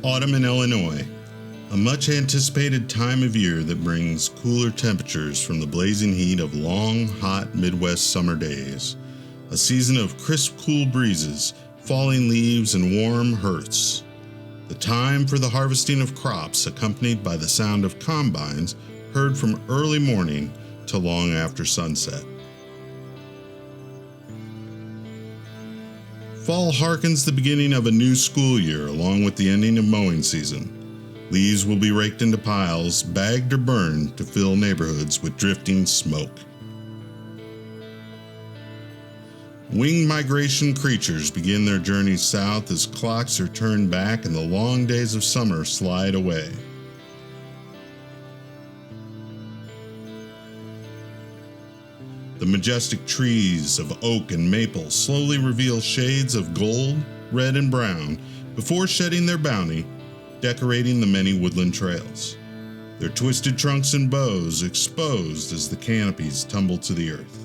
Autumn in Illinois, a much anticipated time of year that brings cooler temperatures from the blazing heat of long, hot Midwest summer days. A season of crisp, cool breezes, falling leaves, and warm hearths. The time for the harvesting of crops, accompanied by the sound of combines heard from early morning to long after sunset. Fall harkens the beginning of a new school year along with the ending of mowing season. Leaves will be raked into piles, bagged or burned to fill neighborhoods with drifting smoke. Winged migration creatures begin their journey south as clocks are turned back and the long days of summer slide away. The majestic trees of oak and maple slowly reveal shades of gold, red, and brown before shedding their bounty, decorating the many woodland trails. Their twisted trunks and boughs exposed as the canopies tumble to the earth.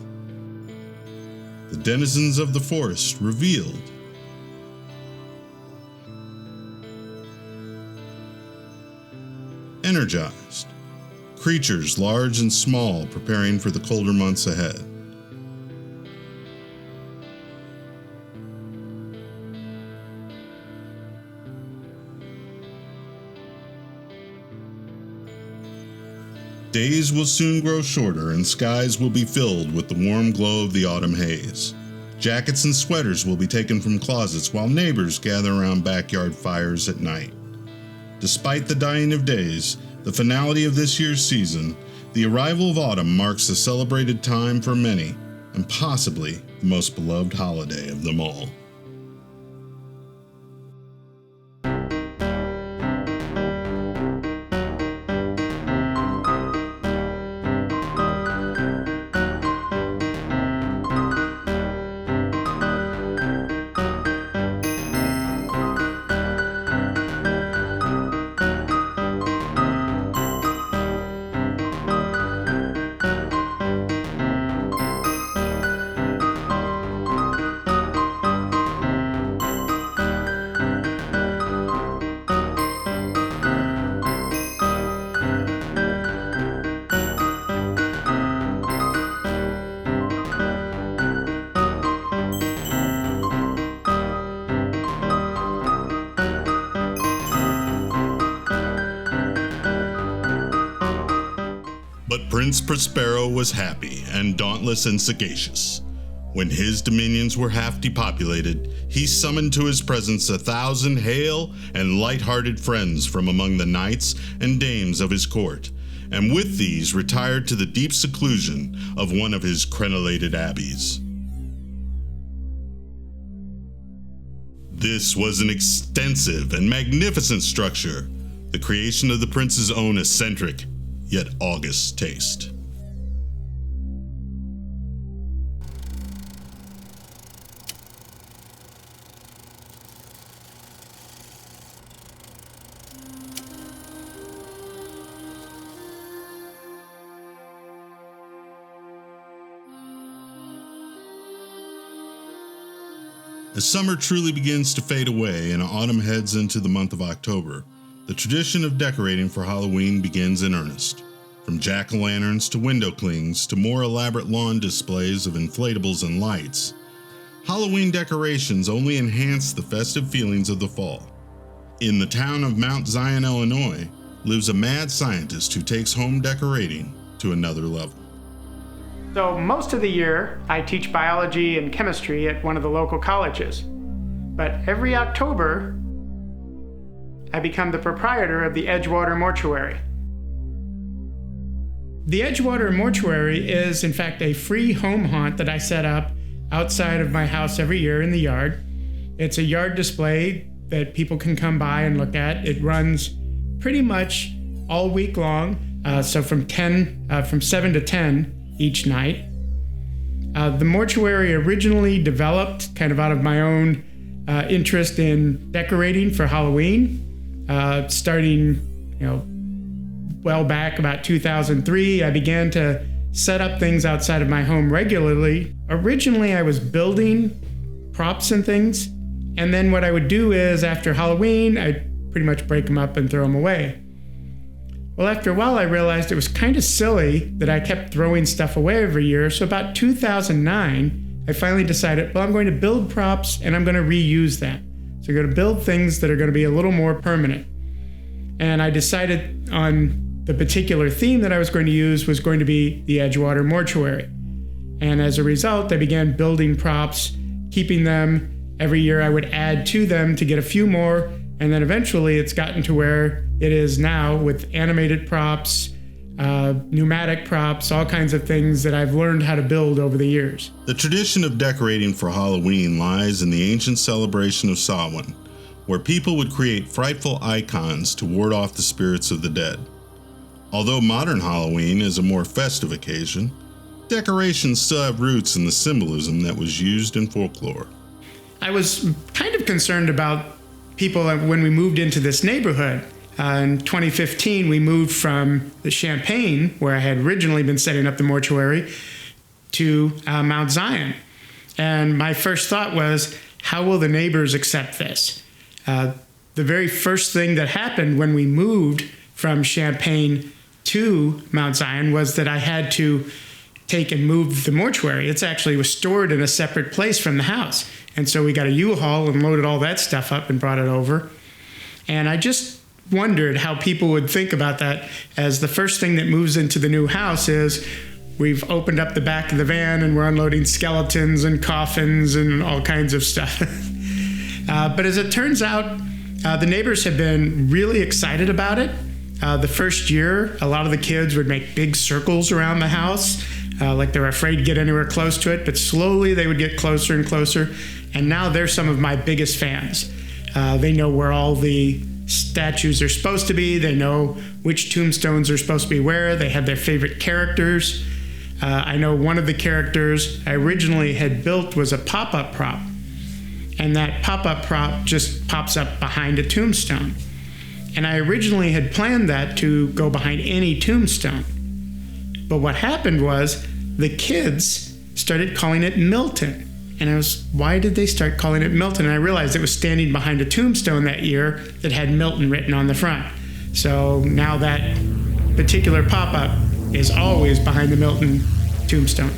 The denizens of the forest revealed. Energized. Creatures large and small preparing for the colder months ahead. Days will soon grow shorter and skies will be filled with the warm glow of the autumn haze. Jackets and sweaters will be taken from closets while neighbors gather around backyard fires at night. Despite the dying of days, the finality of this year's season, the arrival of autumn marks a celebrated time for many, and possibly the most beloved holiday of them all. But Prince Prospero was happy and dauntless and sagacious. When his dominions were half depopulated, he summoned to his presence 1,000 hale and light-hearted friends from among the knights and dames of his court, and with these retired to the deep seclusion of one of his crenellated abbeys. This was an extensive and magnificent structure, the creation of the prince's own eccentric, yet august taste. As summer truly begins to fade away and autumn heads into the month of October, the tradition of decorating for Halloween begins in earnest. From jack-o'-lanterns to window clings to more elaborate lawn displays of inflatables and lights, Halloween decorations only enhance the festive feelings of the fall. In the town of Mount Zion, Illinois, lives a mad scientist who takes home decorating to another level. So most of the year, I teach biology and chemistry at one of the local colleges. But every October, I become the proprietor of the Edgewater Mortuary. The Edgewater Mortuary is, in fact, a free home haunt that I set up outside of my house every year in the yard. It's a yard display that people can come by and look at. It runs pretty much all week long, so from 7 to 10 each night. The mortuary originally developed kind of out of my own interest in decorating for Halloween. Starting, well back about 2003, I began to set up things outside of my home regularly. Originally, I was building props and things, and then what I would do is after Halloween, I'd pretty much break them up and throw them away. Well, after a while, I realized it was kind of silly that I kept throwing stuff away every year. So about 2009, I finally decided, well, I'm going to build props and I'm going to reuse them. So I'm going to build things that are going to be a little more permanent. And I decided on the particular theme that I was going to use was going to be the Edgewater Mortuary. And as a result, I began building props, keeping them. Every year I would add to them to get a few more. And then eventually it's gotten to where it is now with animated props, pneumatic props, all kinds of things that I've learned how to build over the years. The tradition of decorating for Halloween lies in the ancient celebration of Samhain, where people would create frightful icons to ward off the spirits of the dead. Although modern Halloween is a more festive occasion, decorations still have roots in the symbolism that was used in folklore. I was kind of concerned about people when we moved into this neighborhood. In 2015, we moved from the Champaign, where I had originally been setting up the mortuary, to Mount Zion. And my first thought was, how will the neighbors accept this? The very first thing that happened when we moved from Champaign to Mount Zion was that I had to take and move the mortuary. It actually was stored in a separate place from the house. And so we got a U-Haul and loaded all that stuff up and brought it over. And I just wondered how people would think about that, as the first thing that moves into the new house is we've opened up the back of the van and we're unloading skeletons and coffins and all kinds of stuff. But as it turns out, the neighbors have been really excited about it. The first year, a lot of the kids would make big circles around the house, like they were afraid to get anywhere close to it, but slowly they would get closer and closer. And now they're some of my biggest fans. They know where all the statues are supposed to be. They know which tombstones are supposed to be where. They have their favorite characters. I know one of the characters I originally had built was a pop-up prop. And that pop-up prop just pops up behind a tombstone. And I originally had planned that to go behind any tombstone. But what happened was the kids started calling it Milton. And why did they start calling it Milton? And I realized it was standing behind a tombstone that year that had Milton written on the front. So now that particular pop-up is always behind the Milton tombstone.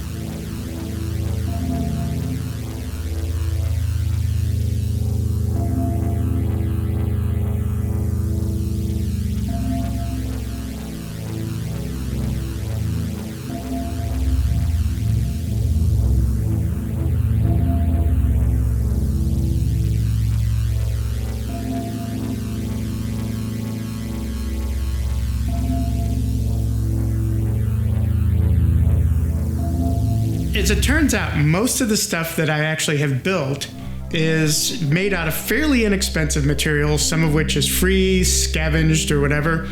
As it turns out, most of the stuff that I actually have built is made out of fairly inexpensive materials, some of which is free, scavenged, or whatever.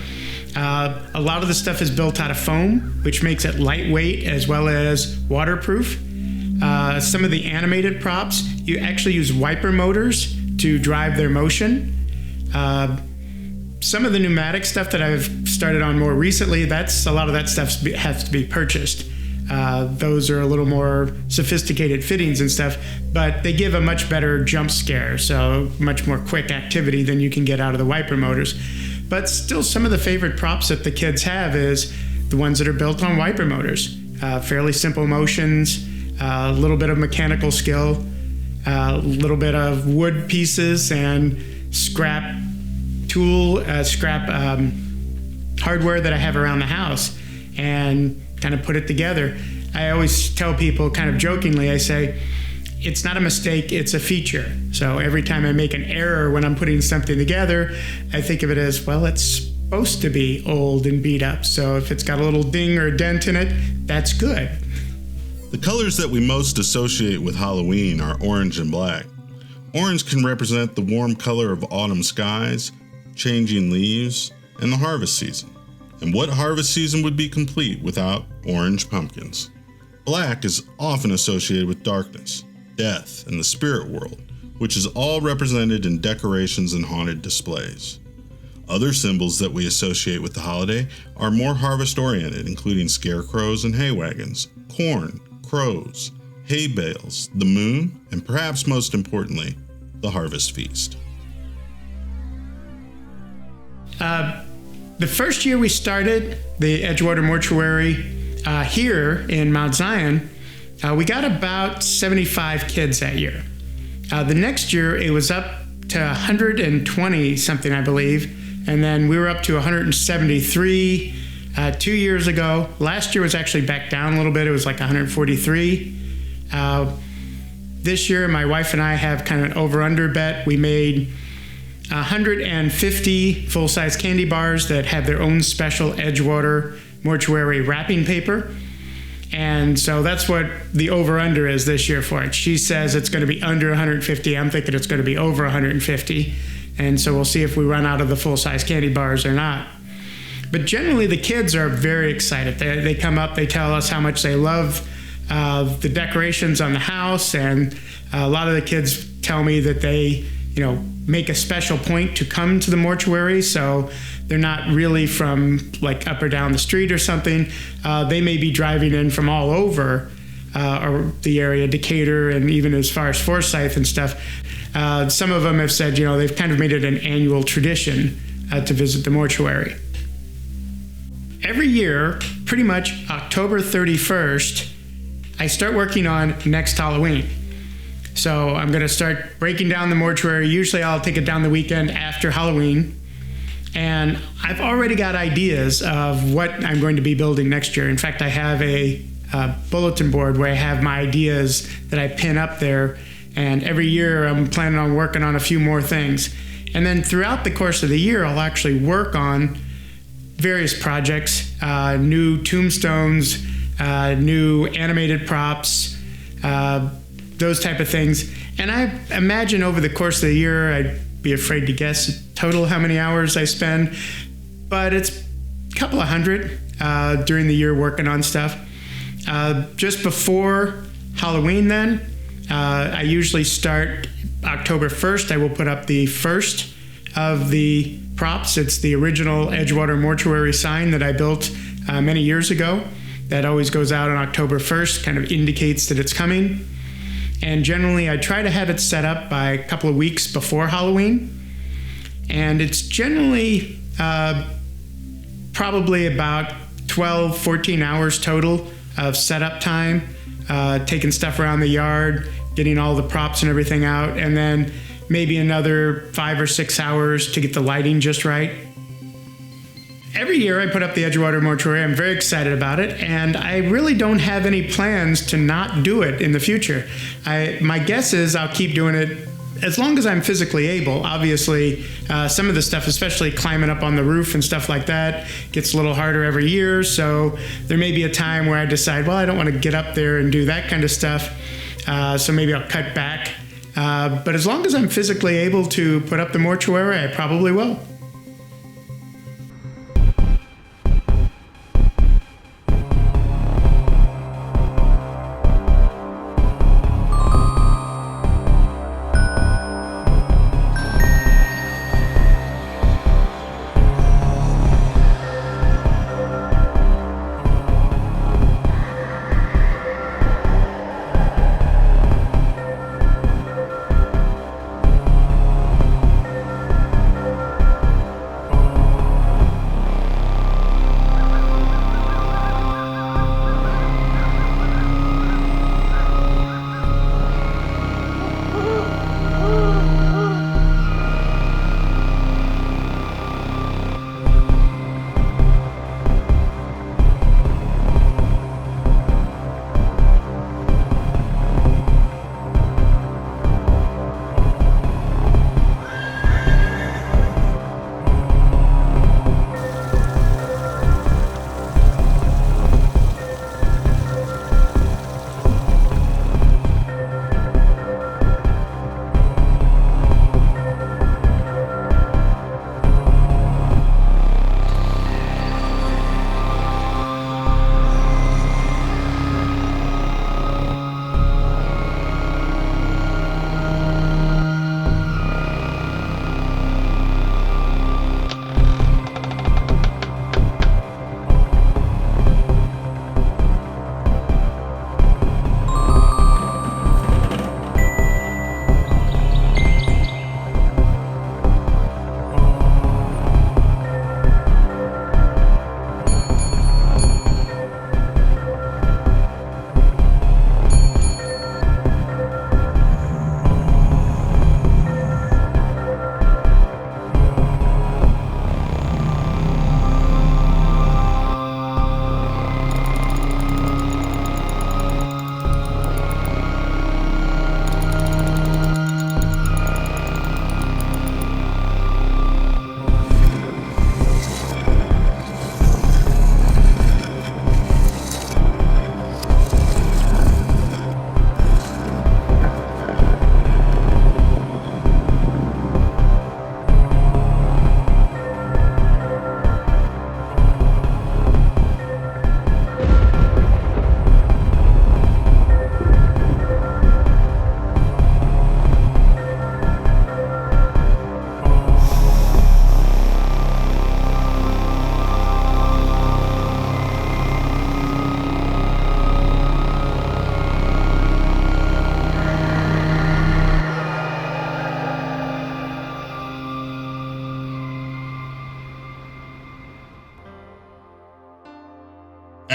A lot of the stuff is built out of foam, which makes it lightweight as well as waterproof. Some of the animated props, you actually use wiper motors to drive their motion. Some of the pneumatic stuff that I've started on more recently, a lot of that stuff has to be purchased. Those are a little more sophisticated fittings and stuff, but they give a much better jump scare, so much more quick activity than you can get out of the wiper motors. But still, some of the favorite props that the kids have is the ones that are built on wiper motors. Fairly simple motions, a little bit of mechanical skill, a little bit of wood pieces and scrap hardware that I have around the house, and kind of put it together. I always tell people kind of jokingly, I say, it's not a mistake, it's a feature. So every time I make an error when I'm putting something together, I think of it as, well, it's supposed to be old and beat up. So if it's got a little ding or a dent in it, that's good. The colors that we most associate with Halloween are orange and black. Orange can represent the warm color of autumn skies, changing leaves, and the harvest season. And what harvest season would be complete without orange pumpkins? Black is often associated with darkness, death, and the spirit world, which is all represented in decorations and haunted displays. Other symbols that we associate with the holiday are more harvest-oriented, including scarecrows and hay wagons, corn, crows, hay bales, the moon, and perhaps most importantly, the harvest feast. The first year we started the Edgewater Mortuary here in Mount Zion, we got about 75 kids that year. The next year it was up to 120 something, I believe, and then we were up to 173 2 years ago. Last year was actually back down a little bit. It was like 143. This year my wife and I have kind of an over-under bet. We made 150 full-size candy bars that have their own special Edgewater Mortuary wrapping paper. And so that's what the over-under is this year for it. She says it's going to be under 150. I'm thinking it's going to be over 150. And so we'll see if we run out of the full-size candy bars or not. But generally the kids are very excited. They come up, they tell us how much they love the decorations on the house. And a lot of the kids tell me that they, make a special point to come to the mortuary, so they're not really from like up or down the street or something. They may be driving in from all over or the area, Decatur, and even as far as Forsyth and stuff. Some of them have said, they've kind of made it an annual tradition to visit the mortuary. Every year, pretty much October 31st, I start working on next Halloween. So I'm going to start breaking down the mortuary. Usually I'll take it down the weekend after Halloween. And I've already got ideas of what I'm going to be building next year. In fact, I have a bulletin board where I have my ideas that I pin up there. And every year I'm planning on working on a few more things. And then throughout the course of the year, I'll actually work on various projects, new tombstones, new animated props, those type of things. And I imagine over the course of the year, I'd be afraid to guess total how many hours I spend, but it's a couple of hundred during the year working on stuff. Just before Halloween then, I usually start October 1st. I will put up the first of the props. It's the original Edgewater Mortuary sign that I built many years ago. That always goes out on October 1st, kind of indicates that it's coming. And generally, I try to have it set up by a couple of weeks before Halloween. And it's generally probably about 12, 14 hours total of setup time, taking stuff around the yard, getting all the props and everything out, and then maybe another 5 or 6 hours to get the lighting just right. Every year I put up the Edgewater Mortuary. I'm very excited about it, and I really don't have any plans to not do it in the future. My guess is I'll keep doing it as long as I'm physically able. Obviously, some of the stuff, especially climbing up on the roof and stuff like that, gets a little harder every year, so there may be a time where I decide, well, I don't want to get up there and do that kind of stuff, so maybe I'll cut back. But as long as I'm physically able to put up the mortuary, I probably will.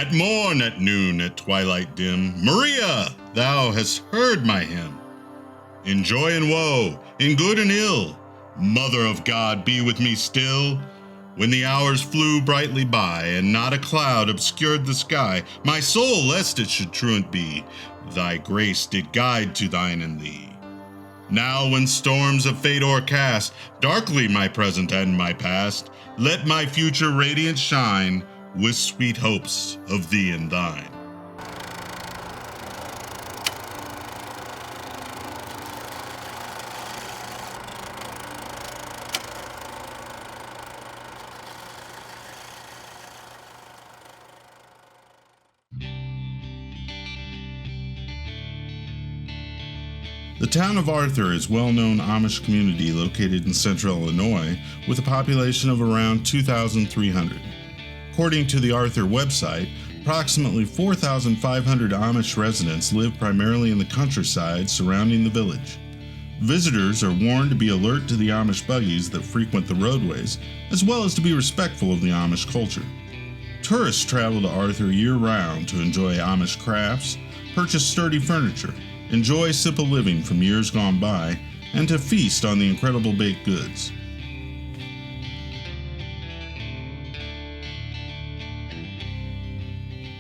At morn, at noon, at twilight dim, Maria, thou hast heard my hymn. In joy and woe, in good and ill, Mother of God, be with me still. When the hours flew brightly by, and not a cloud obscured the sky, my soul, lest it should truant be, thy grace did guide to thine and thee. Now when storms of fate o'ercast darkly my present and my past, let my future radiant shine with sweet hopes of thee and thine. The town of Arthur is a well-known Amish community located in central Illinois with a population of around 2,300. According to the Arthur website, approximately 4,500 Amish residents live primarily in the countryside surrounding the village. Visitors are warned to be alert to the Amish buggies that frequent the roadways, as well as to be respectful of the Amish culture. Tourists travel to Arthur year-round to enjoy Amish crafts, purchase sturdy furniture, enjoy simple living from years gone by, and to feast on the incredible baked goods.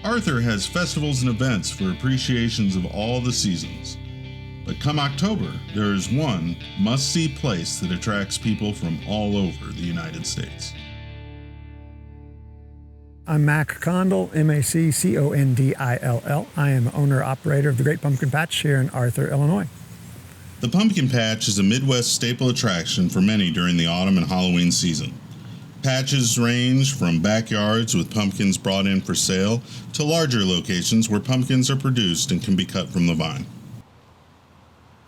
Arthur has festivals and events for appreciations of all the seasons. But come October, there is one must-see place that attracts people from all over the United States. I'm Mac Condill, M-A-C-C-O-N-D-I-L-L. I am owner-operator of the Great Pumpkin Patch here in Arthur, Illinois. The Pumpkin Patch is a Midwest staple attraction for many during the autumn and Halloween season. Patches range from backyards with pumpkins brought in for sale to larger locations where pumpkins are produced and can be cut from the vine.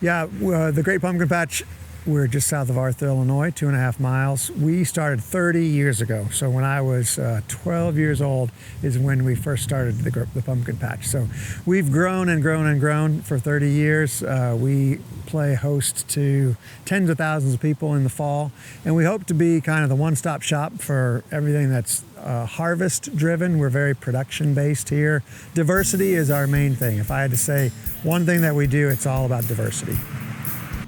Yeah, the Great Pumpkin Patch, we're just south of Arthur, Illinois, 2.5 miles. We started 30 years ago. So when I was 12 years old is when we first started the Pumpkin Patch. So we've grown and grown and grown for 30 years. We play host to tens of thousands of people in the fall. And we hope to be kind of the one-stop shop for everything that's harvest-driven. We're very production-based here. Diversity is our main thing. If I had to say one thing that we do, it's all about diversity.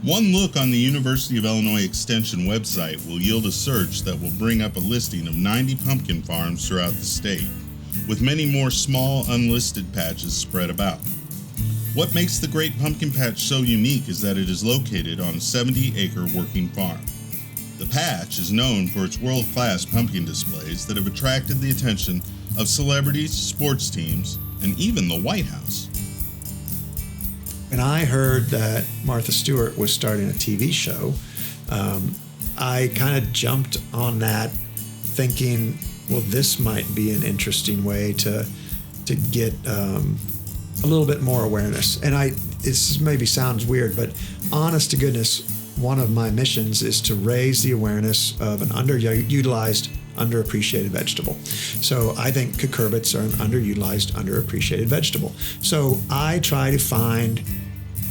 One look on the University of Illinois Extension website will yield a search that will bring up a listing of 90 pumpkin farms throughout the state, with many more small, unlisted patches spread about. What makes the Great Pumpkin Patch so unique is that it is located on a 70-acre working farm. The patch is known for its world-class pumpkin displays that have attracted the attention of celebrities, sports teams, and even the White House. When I heard that Martha Stewart was starting a TV show, I kind of jumped on that thinking, well, this might be an interesting way to get a little bit more awareness. And this maybe sounds weird, but honest to goodness, one of my missions is to raise the awareness of an underutilized, underappreciated vegetable. So I think cucurbits are an underutilized, underappreciated vegetable. So I try to find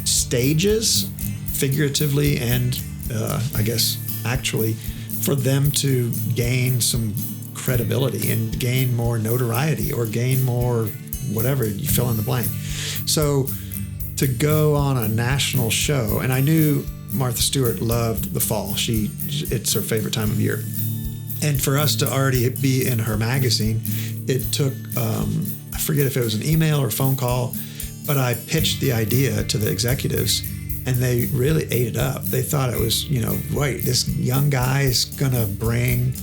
stages, figuratively and I guess actually, for them to gain some credibility and gain more notoriety or gain more whatever, you fill in the blank. So to go on a national show, and I knew Martha Stewart loved the fall. It's her favorite time of year. And for us to already be in her magazine, it took, I forget if it was an email or phone call, but I pitched the idea to the executives and they really ate it up. They thought it was, wait, this young guy is gonna bring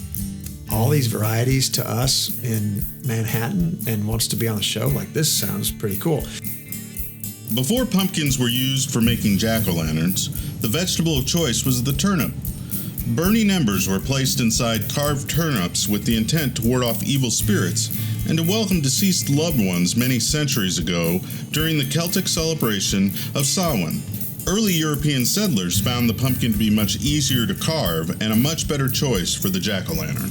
all these varieties to us in Manhattan and wants to be on the show? Like, this sounds pretty cool. Before pumpkins were used for making jack-o'-lanterns, the vegetable of choice was the turnip. Burning embers were placed inside carved turnips with the intent to ward off evil spirits and to welcome deceased loved ones many centuries ago during the Celtic celebration of Samhain. Early European settlers found the pumpkin to be much easier to carve and a much better choice for the jack-o'-lantern.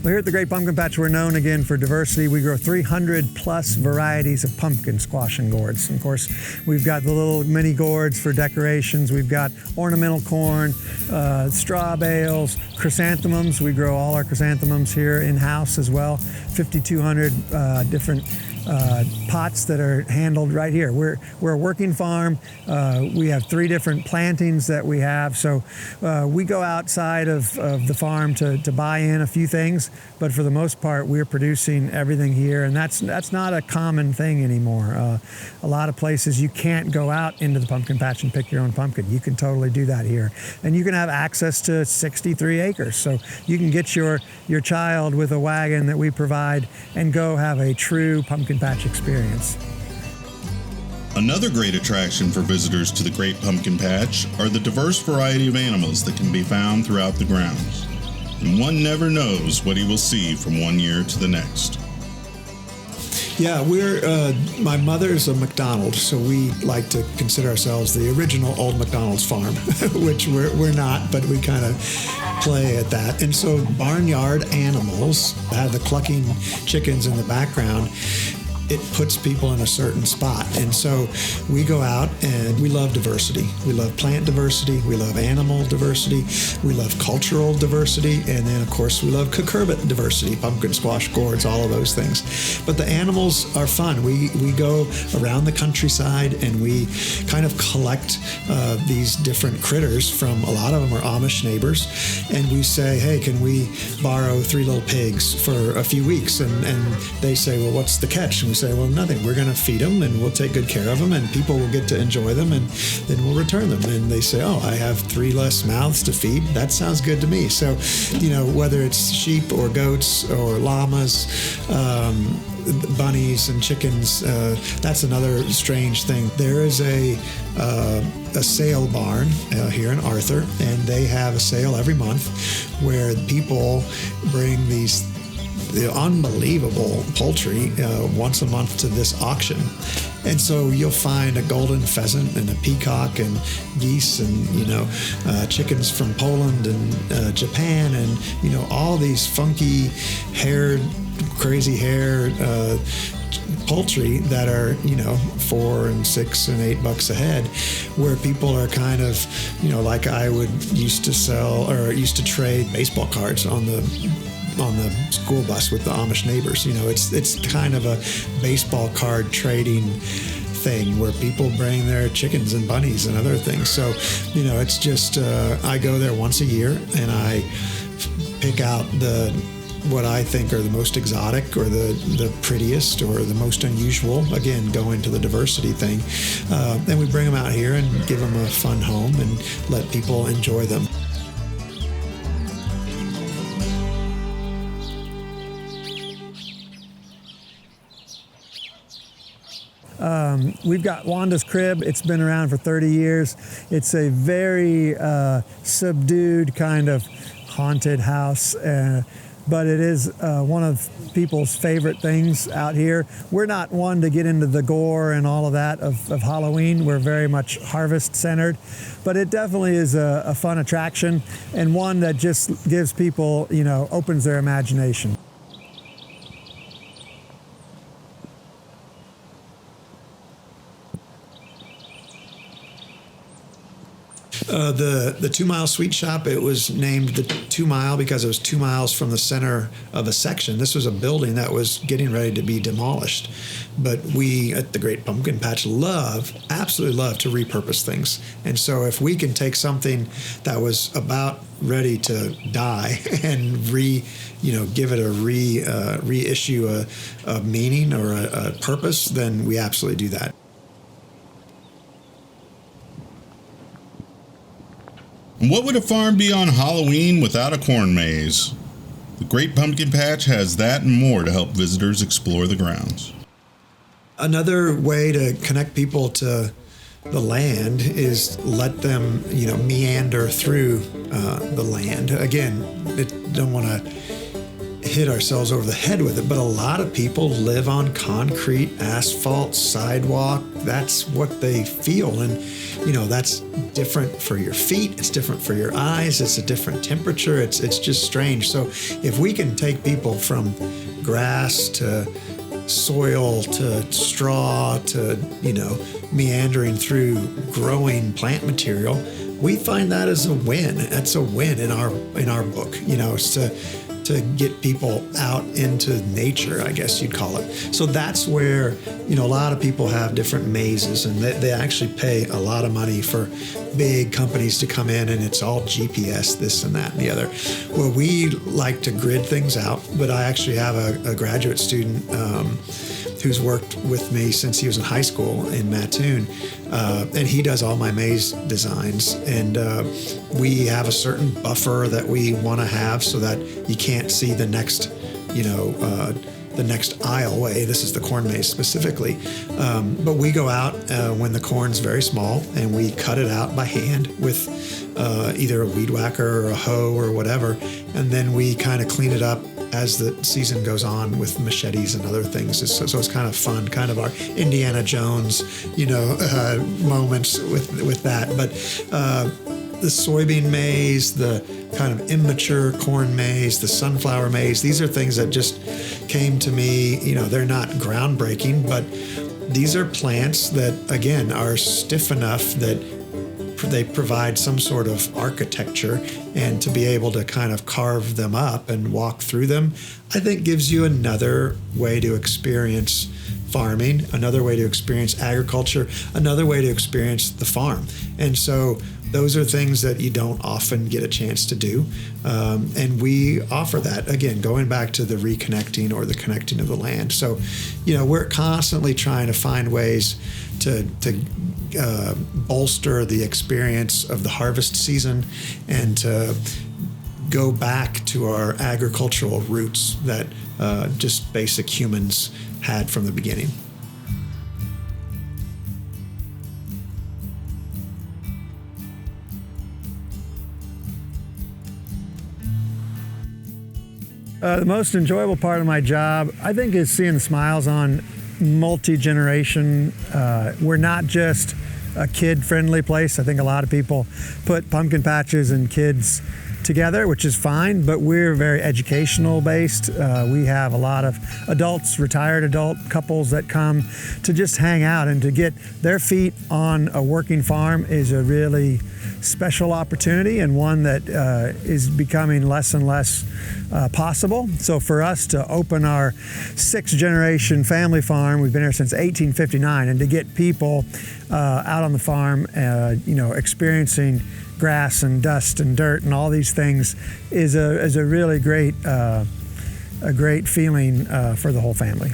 Well, here at the Great Pumpkin Patch, we're known again for diversity. We grow 300 plus varieties of pumpkin, squash, and gourds. And of course, we've got the little mini gourds for decorations. We've got ornamental corn, straw bales, chrysanthemums. We grow all our chrysanthemums here in-house as well. 5,200 different pots that are handled right here. We're a working farm. We have 3 different plantings that we have. So we go outside of the farm to buy in a few things, but for the most part, we're producing everything here, and that's not a common thing anymore. A lot of places you can't go out into the pumpkin patch and pick your own pumpkin. You can totally do that here, and you can have access to 63 acres. So you can get your child with a wagon that we provide and go have a true pumpkin patch experience. Another great attraction for visitors to the Great Pumpkin Patch are the diverse variety of animals that can be found throughout the grounds. And one never knows what he will see from one year to the next. Yeah, my mother's a McDonald, so we like to consider ourselves the original old McDonald's farm, which we're not, but we kind of play at that. And so barnyard animals have the clucking chickens in the background. It puts people in a certain spot. And so we go out and we love diversity. We love plant diversity. We love animal diversity. We love cultural diversity. And then, of course, we love cucurbit diversity, pumpkin, squash, gourds, all of those things. But the animals are fun. We go around the countryside and we kind of collect these different critters from, a lot of them are Amish neighbors. And we say, hey, can we borrow 3 little pigs for a few weeks? And they say, well, what's the catch? And we say, well, nothing. We're going to feed them and we'll take good care of them and people will get to enjoy them and then we'll return them. And they say, oh, I have 3 less mouths to feed. That sounds good to me. So, whether it's sheep or goats or llamas, bunnies and chickens, that's another strange thing. There is a sale barn here in Arthur, and they have a sale every month where people bring the unbelievable poultry once a month to this auction. And so you'll find a golden pheasant and a peacock and geese and, chickens from Poland and Japan and, all these funky crazy haired poultry that are, $4 and $6 and $8 a head, where people are kind of, like I used to trade baseball cards on the school bus with the Amish neighbors. It's kind of a baseball card trading thing where people bring their chickens and bunnies and other things. So, it's just, I go there once a year and I pick out what I think are the most exotic or the prettiest or the most unusual, again, going to the diversity thing. Then we bring them out here and give them a fun home and let people enjoy them. We've got Wanda's crib. It's been around for 30 years. It's a very subdued kind of haunted house, but it is one of people's favorite things out here. We're not one to get into the gore and all of that of Halloween. We're very much harvest centered, but it definitely is a fun attraction and one that just gives people, opens their imagination. The 2 Mile Sweet Shop, it was named the 2 Mile because it was 2 miles from the center of a section. This was a building that was getting ready to be demolished. But we at the Great Pumpkin Patch absolutely love to repurpose things. And so if we can take something that was about ready to die and give it a reissue a meaning or a purpose, then we absolutely do that. And what would a farm be on Halloween without a corn maze? The Great Pumpkin Patch has that and more to help visitors explore the grounds. Another way to connect people to the land is let them, meander through the land. Again, don't want to hit ourselves over the head with it, but a lot of people live on concrete, asphalt, sidewalk. That's what they feel. And, that's different for your feet. It's different for your eyes. It's a different temperature. It's just strange. So if we can take people from grass to soil to straw to, meandering through growing plant material, we find that as a win. That's a win in our book. It's to get people out into nature, I guess you'd call it. So that's where, a lot of people have different mazes, and they actually pay a lot of money for big companies to come in, and it's all GPS, this and that and the other. Well, we like to grid things out, but I actually have a graduate student who's worked with me since he was in high school in Mattoon, and he does all my maze designs. And we have a certain buffer that we want to have so that you can't see the next, the next aisle away. This is the corn maze specifically. But we go out when the corn's very small, and we cut it out by hand with either a weed whacker or a hoe or whatever, and then we kind of clean it up as the season goes on with machetes and other things. So it's kind of fun, kind of our Indiana Jones, moments with that. But the soybean maze, the kind of immature corn maze, the sunflower maze, these are things that just came to me. They're not groundbreaking, but these are plants that, again, are stiff enough that they provide some sort of architecture, and to be able to kind of carve them up and walk through them, I think gives you another way to experience farming, another way to experience agriculture, another way to experience the farm. And so those are things that you don't often get a chance to do. And we offer that, again, going back to the reconnecting or the connecting of the land. So, we're constantly trying to find ways to bolster the experience of the harvest season, and to go back to our agricultural roots that just basic humans had from the beginning. The most enjoyable part of my job, I think, is seeing the smiles on multi-generation. We're not just a kid-friendly place. I think a lot of people put pumpkin patches and kids together, which is fine, but we're very educational based. We have a lot of adults, retired adult couples that come to just hang out, and to get their feet on a working farm is a really special opportunity, and one that is becoming less and less possible. So for us to open our 6th generation family farm, we've been here since 1859, and to get people out on the farm, experiencing grass and dust and dirt and all these things is a really great feeling for the whole family.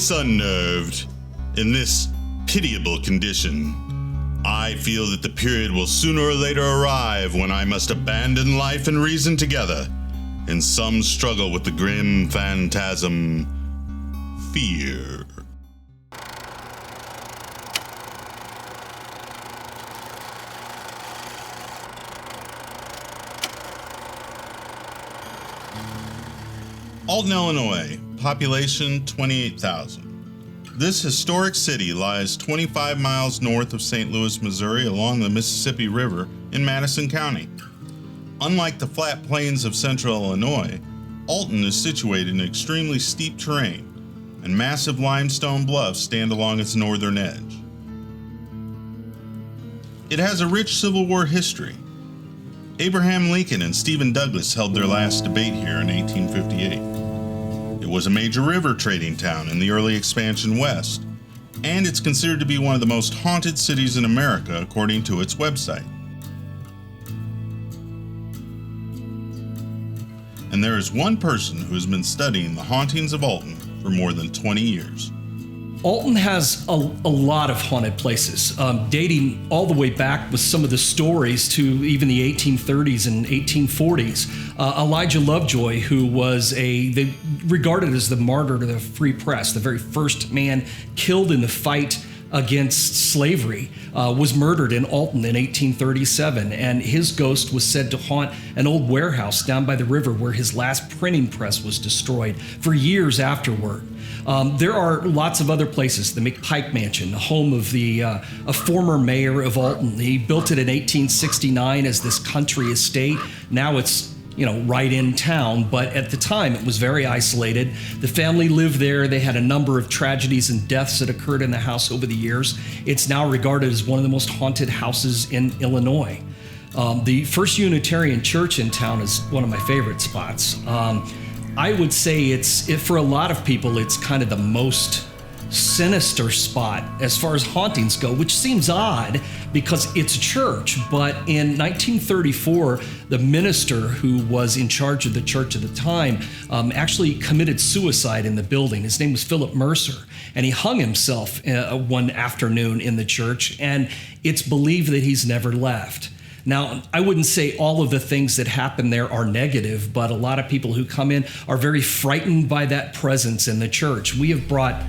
Thus unnerved, in this pitiable condition, I feel that the period will sooner or later arrive when I must abandon life and reason together in some struggle with the grim phantasm, fear. Alton, Illinois, population 28,000. This historic city lies 25 miles north of St. Louis, Missouri, along the Mississippi River in Madison County. Unlike the flat plains of central Illinois, Alton is situated in extremely steep terrain, and massive limestone bluffs stand along its northern edge. It has a rich Civil War history. Abraham Lincoln and Stephen Douglas held their last debate here in 1858. It was a major river trading town in the early expansion west, and it's considered to be one of the most haunted cities in America according to its website. And there is one person who has been studying the hauntings of Alton for more than 20 years. Alton has a lot of haunted places, dating all the way back with some of the stories to even the 1830s and 1840s. Elijah Lovejoy, who was they regarded as the martyr to the free press, the very first man killed in the fight against slavery, was murdered in Alton in 1837, and his ghost was said to haunt an old warehouse down by the river where his last printing press was destroyed for years afterward. There are lots of other places. The Pike Mansion, the home of a former mayor of Alton. He built it in 1869 as this country estate. Now it's right in town, but at the time it was very isolated. The family lived there. They had a number of tragedies and deaths that occurred in the house over the years. It's now regarded as one of the most haunted houses in Illinois. The First Unitarian Church in town is one of my favorite spots. I would say for a lot of people, it's kind of the most sinister spot as far as hauntings go, which seems odd because it's a church. But in 1934, the minister who was in charge of the church at the time actually committed suicide in the building. His name was Philip Mercer, and he hung himself one afternoon in the church, and it's believed that he's never left. Now, I wouldn't say all of the things that happen there are negative, but a lot of people who come in are very frightened by that presence in the church. We have brought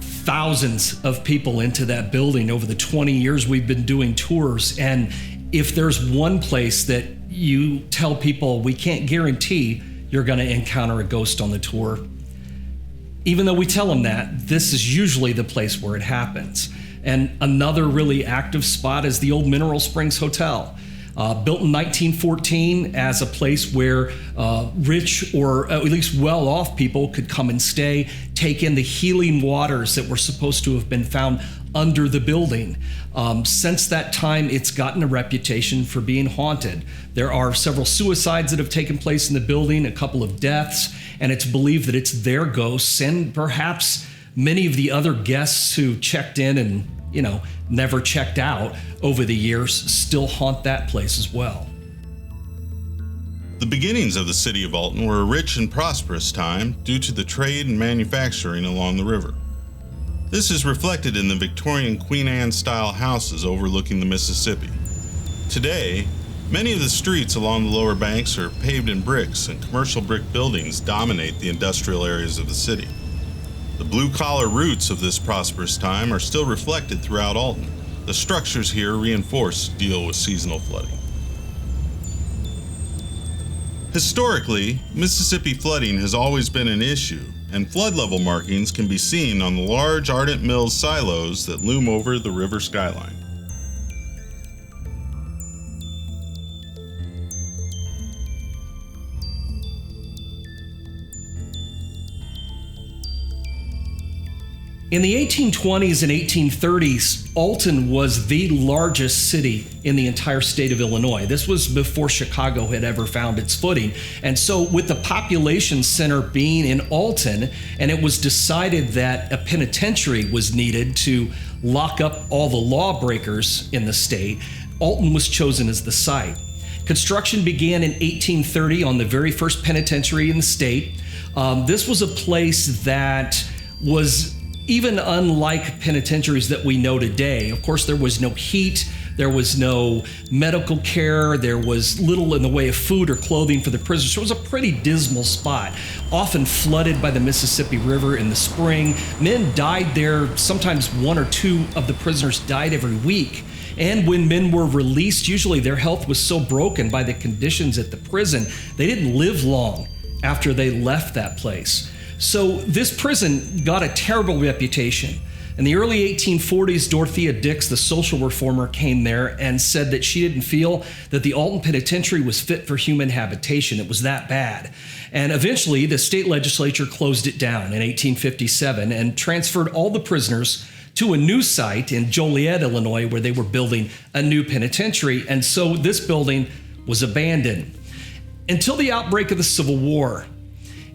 thousands of people into that building over the 20 years we've been doing tours. And if there's one place that you tell people we can't guarantee you're going to encounter a ghost on the tour, even though we tell them that, this is usually the place where it happens. And another really active spot is the old Mineral Springs Hotel. Built in 1914 as a place where rich or at least well-off people could come and stay, take in the healing waters that were supposed to have been found under the building. Since that time, it's gotten a reputation for being haunted. There are several suicides that have taken place in the building, a couple of deaths, and it's believed that it's their ghosts and perhaps many of the other guests who checked in and never checked out over the years still haunt that place as well. The beginnings of the city of Alton were a rich and prosperous time due to the trade and manufacturing along the river. This is reflected in the Victorian Queen Anne-style houses overlooking the Mississippi. Today, many of the streets along the lower banks are paved in bricks, and commercial brick buildings dominate the industrial areas of the city. The blue-collar roots of this prosperous time are still reflected throughout Alton. The structures here reinforce to deal with seasonal flooding. Historically, Mississippi flooding has always been an issue, and flood level markings can be seen on the large Ardent Mills silos that loom over the river skyline. In the 1820s and 1830s, Alton was the largest city in the entire state of Illinois. This was before Chicago had ever found its footing. And so with the population center being in Alton, and it was decided that a penitentiary was needed to lock up all the lawbreakers in the state, Alton was chosen as the site. Construction began in 1830 on the very first penitentiary in the state. This was a place that was even unlike penitentiaries that we know today, of course, there was no heat, there was no medical care, there was little in the way of food or clothing for the prisoners. So it was a pretty dismal spot, often flooded by the Mississippi River in the spring. Men died there, sometimes one or two of the prisoners died every week. And when men were released, usually their health was so broken by the conditions at the prison, they didn't live long after they left that place. So this prison got a terrible reputation. In the early 1840s, Dorothea Dix, the social reformer, came there and said that she didn't feel that the Alton Penitentiary was fit for human habitation. It was that bad. And eventually, the state legislature closed it down in 1857 and transferred all the prisoners to a new site in Joliet, Illinois, where they were building a new penitentiary. And so this building was abandoned until the outbreak of the Civil War.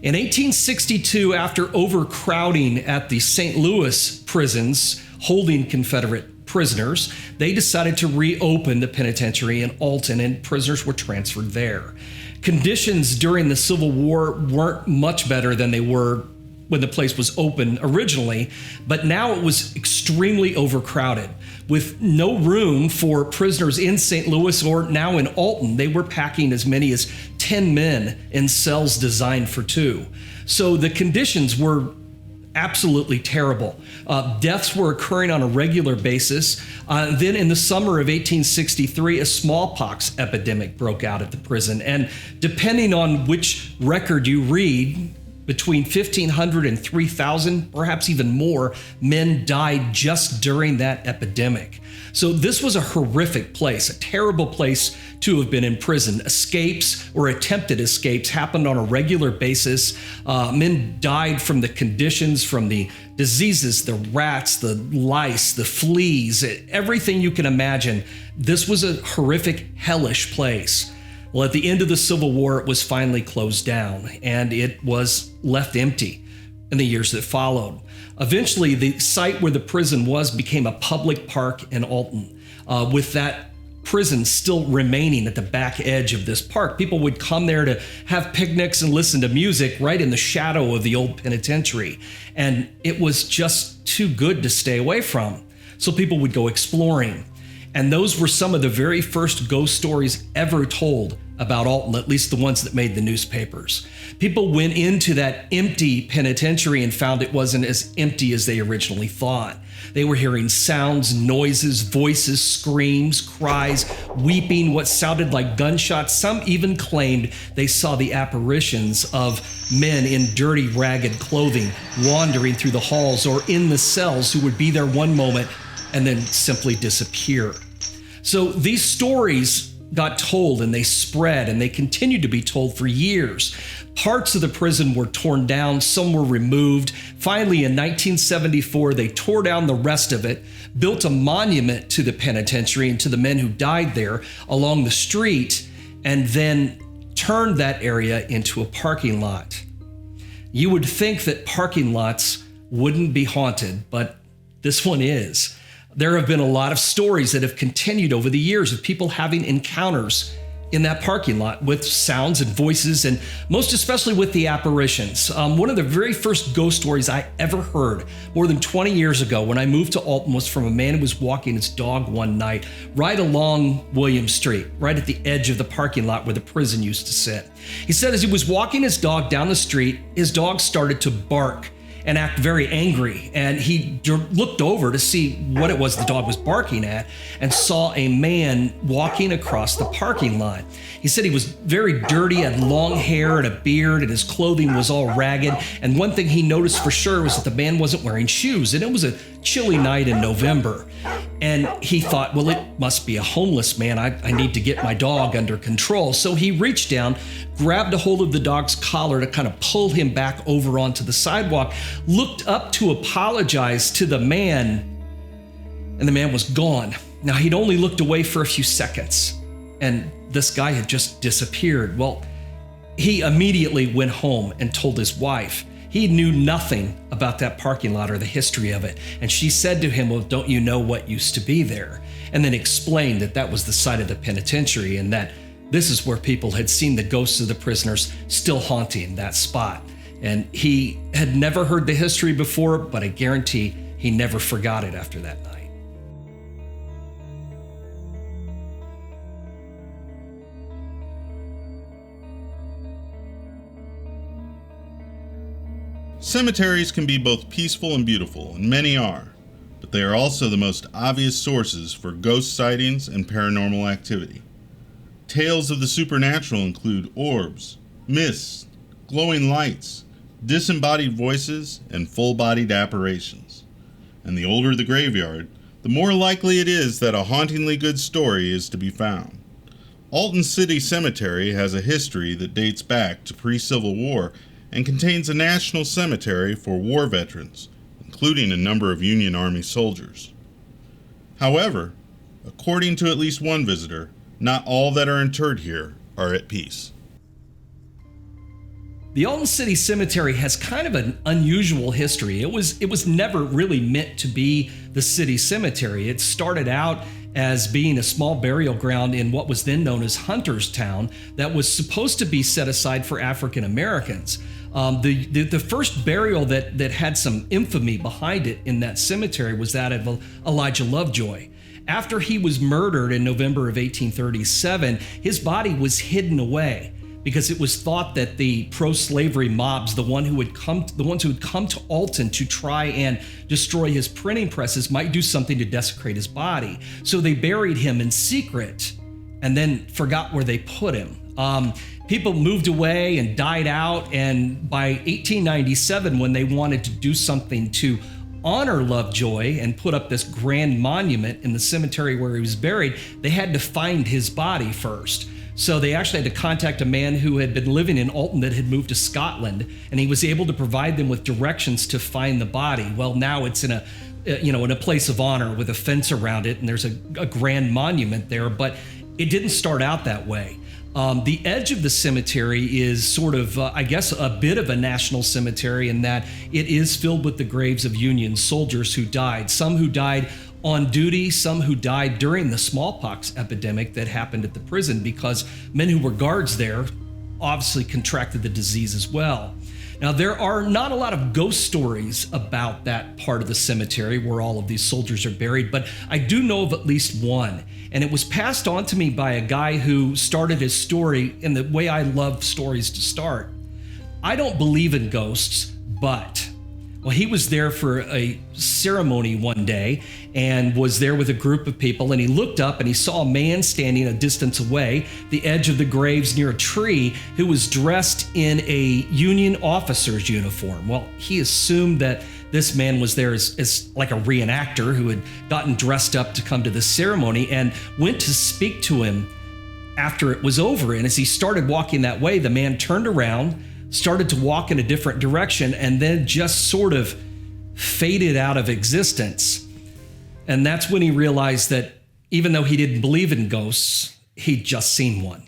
In 1862, after overcrowding at the St. Louis prisons holding Confederate prisoners, they decided to reopen the penitentiary in Alton, and prisoners were transferred there. Conditions during the Civil War weren't much better than they were when the place was open originally, but now it was extremely overcrowded. With no room for prisoners in St. Louis or now in Alton, they were packing as many as 10 men in cells designed for 2. So the conditions were absolutely terrible. Deaths were occurring on a regular basis. Then in the summer of 1863, a smallpox epidemic broke out at the prison. And depending on which record you read, between 1,500 and 3,000, perhaps even more, men died just during that epidemic. So this was a horrific place, a terrible place to have been in prison. Escapes or attempted escapes happened on a regular basis. Men died from the conditions, from the diseases, the rats, the lice, the fleas, everything you can imagine. This was a horrific, hellish place. Well, at the end of the Civil War, it was finally closed down, and it was left empty in the years that followed. Eventually, the site where the prison was became a public park in Alton, with that prison still remaining at the back edge of this park. People would come there to have picnics and listen to music right in the shadow of the old penitentiary, and it was just too good to stay away from. So people would go exploring. And those were some of the very first ghost stories ever told about Alton, at least the ones that made the newspapers. People went into that empty penitentiary and found it wasn't as empty as they originally thought. They were hearing sounds, noises, voices, screams, cries, weeping, what sounded like gunshots. Some even claimed they saw the apparitions of men in dirty, ragged clothing wandering through the halls or in the cells who would be there one moment and then simply disappear. So these stories got told and they spread and they continued to be told for years. Parts of the prison were torn down, some were removed. Finally, in 1974, they tore down the rest of it, built a monument to the penitentiary and to the men who died there along the street, and then turned that area into a parking lot. You would think that parking lots wouldn't be haunted, but this one is. There have been a lot of stories that have continued over the years of people having encounters in that parking lot with sounds and voices, and most especially with the apparitions. One of the very first ghost stories I ever heard more than 20 years ago when I moved to Alton was from a man who was walking his dog one night right along William Street, right at the edge of the parking lot where the prison used to sit. He said as he was walking his dog down the street, his dog started to bark and act very angry. And he looked over to see what it was the dog was barking at and saw a man walking across the parking lot. He said he was very dirty, had long hair and a beard, and his clothing was all ragged. And one thing he noticed for sure was that the man wasn't wearing shoes, and it was a chilly night in November. And he thought, well, it must be a homeless man. I need to get my dog under control. So he reached down, grabbed a hold of the dog's collar to kind of pull him back over onto the sidewalk, looked up to apologize to the man, and the man was gone. Now, he'd only looked away for a few seconds, and this guy had just disappeared. Well, he immediately went home and told his wife. He knew nothing about that parking lot or the history of it. And she said to him, well, don't you know what used to be there? And then explained that that was the site of the penitentiary and that this is where people had seen the ghosts of the prisoners still haunting that spot. And he had never heard the history before, but I guarantee he never forgot it after that night. Cemeteries can be both peaceful and beautiful, and many are, but they are also the most obvious sources for ghost sightings and paranormal activity. Tales of the supernatural include orbs, mists, glowing lights, disembodied voices, and full-bodied apparitions. And the older the graveyard, the more likely it is that a hauntingly good story is to be found. Alton City Cemetery has a history that dates back to pre-Civil War and contains a national cemetery for war veterans, including a number of Union Army soldiers. However, according to at least one visitor, not all that are interred here are at peace. The Alton City Cemetery has kind of an unusual history. It was never really meant to be the city cemetery. It started out as being a small burial ground in what was then known as Hunterstown that was supposed to be set aside for African Americans. The first burial that had some infamy behind it in that cemetery was that of Elijah Lovejoy. After he was murdered in November of 1837, his body was hidden away because it was thought that the pro-slavery mobs, the ones who had come to Alton to try and destroy his printing presses, might do something to desecrate his body. So they buried him in secret and then forgot where they put him. People moved away and died out, and by 1897, when they wanted to do something to honor Lovejoy and put up this grand monument in the cemetery where he was buried, they had to find his body first. So they actually had to contact a man who had been living in Alton that had moved to Scotland, and he was able to provide them with directions to find the body. Well, now it's in a place of honor with a fence around it, and there's a grand monument there, but it didn't start out that way. The edge of the cemetery is sort of, a bit of a national cemetery in that it is filled with the graves of Union soldiers who died, some who died on duty, some who died during the smallpox epidemic that happened at the prison because men who were guards there obviously contracted the disease as well. Now, there are not a lot of ghost stories about that part of the cemetery where all of these soldiers are buried, but I do know of at least one. And it was passed on to me by a guy who started his story in the way I love stories to start. I don't believe in ghosts, but he was there for a ceremony one day and was there with a group of people, and he looked up and he saw a man standing a distance away, the edge of the graves near a tree, who was dressed in a Union officer's uniform. Well, he assumed that this man was there as like a reenactor who had gotten dressed up to come to the ceremony, and went to speak to him after it was over. And as he started walking that way, the man turned around, started to walk in a different direction, and then just sort of faded out of existence. And that's when he realized that even though he didn't believe in ghosts, he'd just seen one.